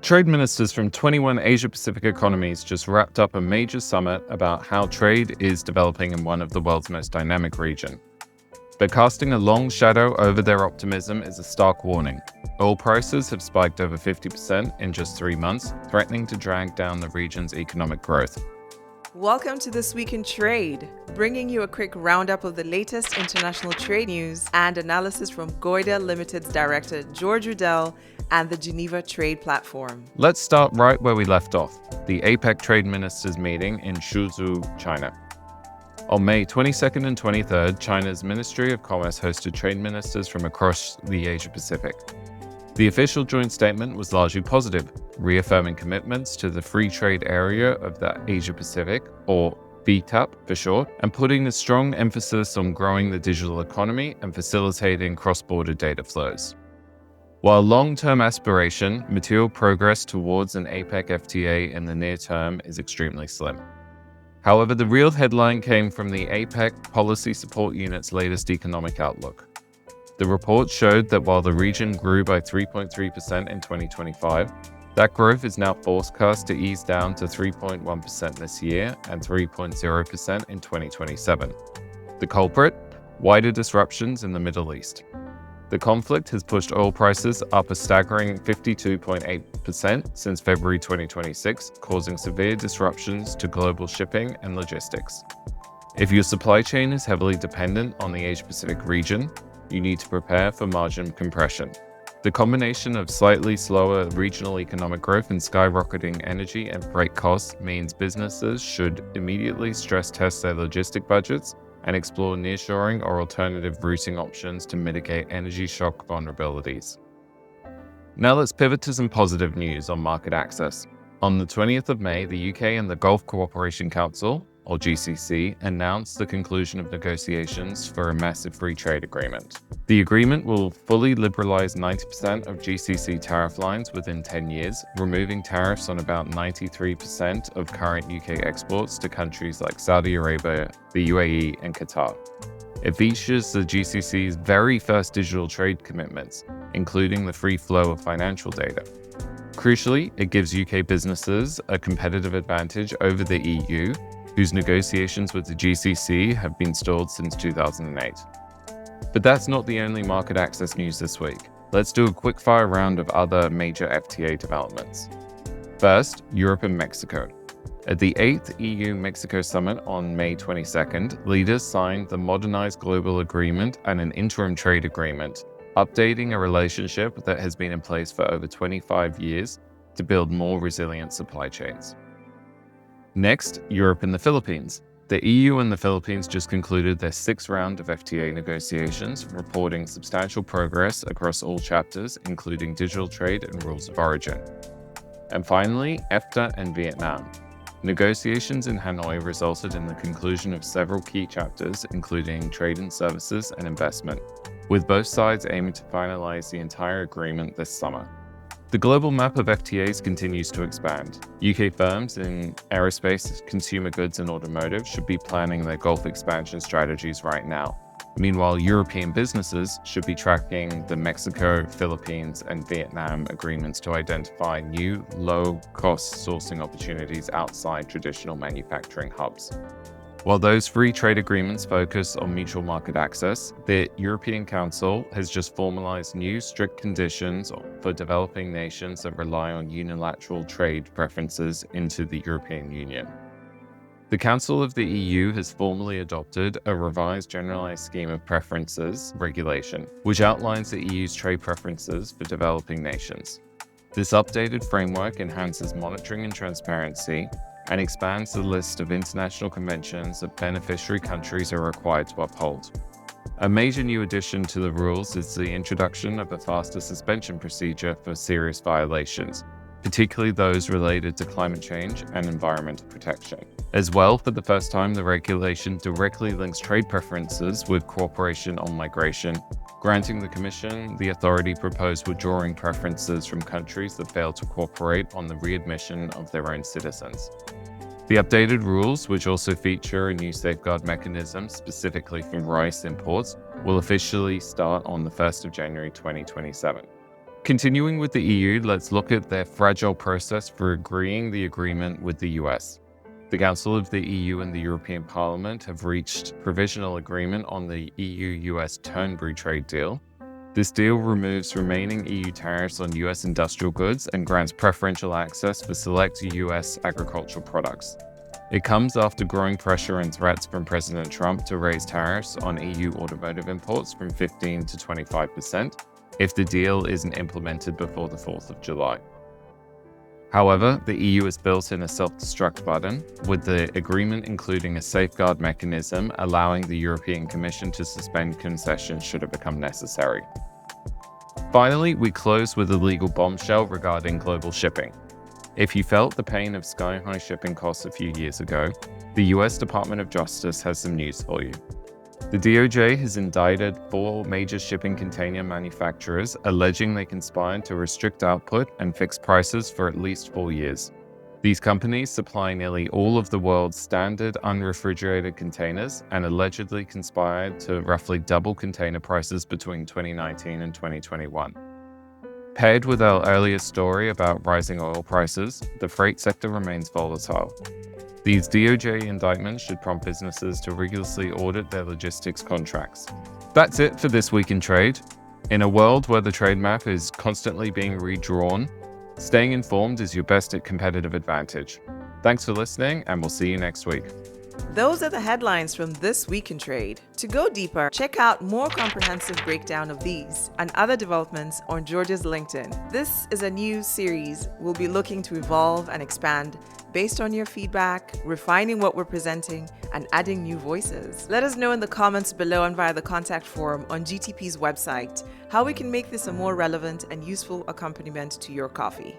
Trade ministers from 21 Asia-Pacific economies just wrapped up a major summit about how trade is developing in one of the world's most dynamic regions. But casting a long shadow over their optimism is a stark warning. Oil prices have spiked over 50% in just 3 months, threatening to drag down the region's economic growth. Welcome to This Week in Trade, bringing you a quick roundup of the latest international trade news and analysis from Goida Limited's director George Udell and the Geneva Trade Platform. Let's start right where we left off, the APEC Trade Ministers Meeting in Suzhou, China. On May 22nd and 23rd, China's Ministry of Commerce hosted trade ministers from across the Asia-Pacific. The official joint statement was largely positive, reaffirming commitments to the free trade area of the Asia-Pacific, or VTAP for short, and putting a strong emphasis on growing the digital economy and facilitating cross-border data flows. While long-term aspiration, material progress towards an APEC FTA in the near term is extremely slim. However, the real headline came from the APEC Policy Support Unit's latest economic outlook. The report showed that while the region grew by 3.3% in 2025, that growth is now forecast to ease down to 3.1% this year and 3.0% in 2027. The culprit? Wider disruptions in the Middle East. The conflict has pushed oil prices up a staggering 52.8% since February 2026, causing severe disruptions to global shipping and logistics. If your supply chain is heavily dependent on the Asia-Pacific region, you need to prepare for margin compression. The combination of slightly slower regional economic growth and skyrocketing energy and freight costs means businesses should immediately stress test their logistic budgets and explore nearshoring or alternative routing options to mitigate energy shock vulnerabilities. Now let's pivot to some positive news on market access. On the 20th of May, the UK and the Gulf Cooperation Council, or GCC, announced the conclusion of negotiations for a massive free trade agreement. The agreement will fully liberalize 90% of GCC tariff lines within 10 years, removing tariffs on about 93% of current UK exports to countries like Saudi Arabia, the UAE, and Qatar. It features the GCC's very first digital trade commitments, including the free flow of financial data. Crucially, it gives UK businesses a competitive advantage over the EU, whose negotiations with the GCC have been stalled since 2008. But that's not the only market access news this week. Let's do a quick-fire round of other major FTA developments. First, Europe and Mexico. At the 8th EU-Mexico Summit on May 22nd, leaders signed the Modernized Global Agreement and an interim trade agreement, updating a relationship that has been in place for over 25 years to build more resilient supply chains. Next, Europe and the Philippines. The EU and the Philippines just concluded their 6th round of FTA negotiations, reporting substantial progress across all chapters, including digital trade and rules of origin. And finally, EFTA and Vietnam. Negotiations in Hanoi resulted in the conclusion of several key chapters, including trade and services and investment, with both sides aiming to finalize the entire agreement this summer. The global map of FTAs continues to expand. UK firms in aerospace, consumer goods, and automotive should be planning their Gulf expansion strategies right now. Meanwhile, European businesses should be tracking the Mexico, Philippines, and Vietnam agreements to identify new, low-cost sourcing opportunities outside traditional manufacturing hubs. While those free trade agreements focus on mutual market access, the European Council has just formalized new strict conditions for developing nations that rely on unilateral trade preferences into the European Union. The Council of the EU has formally adopted a revised Generalised Scheme of Preferences regulation, which outlines the EU's trade preferences for developing nations. This updated framework enhances monitoring and transparency, and expands the list of international conventions that beneficiary countries are required to uphold. A major new addition to the rules is the introduction of a faster suspension procedure for serious violations, particularly those related to climate change and environmental protection. As well, for the first time, the regulation directly links trade preferences with cooperation on migration, granting the Commission the authority to propose withdrawing preferences from countries that fail to cooperate on the readmission of their own citizens. The updated rules, which also feature a new safeguard mechanism specifically for rice imports, will officially start on the 1st of January 2027. Continuing with the EU, let's look at their fragile process for agreeing the agreement with the US. The Council of the EU and the European Parliament have reached provisional agreement on the EU-US Turnberry Trade Deal. This deal removes remaining EU tariffs on US industrial goods and grants preferential access for select US agricultural products. It comes after growing pressure and threats from President Trump to raise tariffs on EU automotive imports from 15% to 25% if the deal isn't implemented before the 4th of July. However, the EU has built in a self-destruct button, with the agreement including a safeguard mechanism allowing the European Commission to suspend concessions should it become necessary. Finally, we close with a legal bombshell regarding global shipping. If you felt the pain of sky-high shipping costs a few years ago, the US Department of Justice has some news for you. The DOJ has indicted 4 major shipping container manufacturers, alleging they conspired to restrict output and fix prices for at least 4 years. These companies supply nearly all of the world's standard unrefrigerated containers and allegedly conspired to roughly double container prices between 2019 and 2021. Paired with our earlier story about rising oil prices, the freight sector remains volatile. These DOJ indictments should prompt businesses to rigorously audit their logistics contracts. That's it for This Week in Trade. In a world where the trade map is constantly being redrawn, staying informed is your best competitive advantage. Thanks for listening, and we'll see you next week. Those are the headlines from This Week in Trade. To go deeper, check out more comprehensive breakdown of these and other developments on Georgia's LinkedIn. This is a new series we'll be looking to evolve and expand based on your feedback, refining what we're presenting, and adding new voices. Let us know in the comments below and via the contact form on GTP's website how we can make this a more relevant and useful accompaniment to your coffee.